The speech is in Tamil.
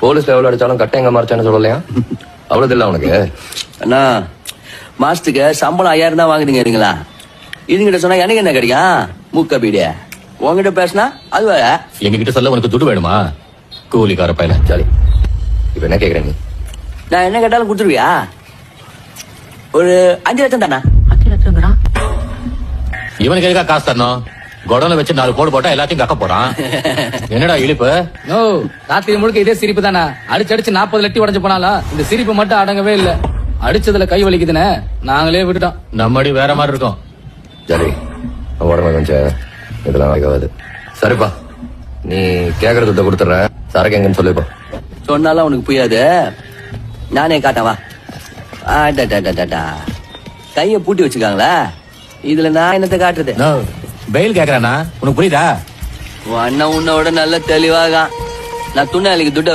போலீஸ்ல எவ்வளவு அடிச்சாலும் கட்டை எங்க மறைச்சான்னு சொல்லலையா? அவ்வளவு இல்ல உனக்கு. அண்ணா மாசத்துக்கு சம்பளம் 5000 தான் வாங்குறீங்க இருங்களா? இதுங்கிட்ட சொன்னா எனக்கு என்ன கிடைக்கும்? மூக்க பீடிய உங்ககிட்ட பேசினா அது வேற. எங்ககிட்ட சொல்ல உனக்கு துட்டு வேணுமா? கூலிக்கார பையன. சரி, இப்ப என்ன கேக்குற நீ? நான் என்ன கேட்டாலும் கொடுத்துருவியா? ஒரு 5 லட்சம் தானா? 5 லட்சங்கிறான். இவனுக்கு எதுக்கா காசு தரணும்? குடோன்ல வச்சு 4 கோடு போட்டா எல்லாத்தையும் கக்க போறான். என்னடா இழிப்பு? நோ, ராத்திரி முழுக்க இதே சிரிப்பு தானே. அடிச்சு 40 லட்டி உடஞ்சு போனாலும் இந்த சிரிப்பு மட்டும் அடங்கவே இல்ல. அடிச்சதுல கை வலிக்குதுன்னு நாங்களே விட்டுட்டோம். நம்மடி வேற மாதிரி இருக்கும். சரி, உடம்பு கொஞ்சம் இதெல்லாம் ஆகாது. சரிப்பா, நீ கேக்குற துட்ட கொடுத்துறேன். சரக்கு எங்கன்னு சொல்லிப்பா. சொன்னாலும் அவனுக்கு புரியாது. நானே காட்டவா? கைய பூட்டி வச்சுக்காங்களா? இதுல நான் என்னத்தை காட்டுறது? பெயில் கேக்குறானா? உனக்கு புரியுதா? அண்ணன் உன்னோட நல்ல தெளிவாக நான் துணை துட்ட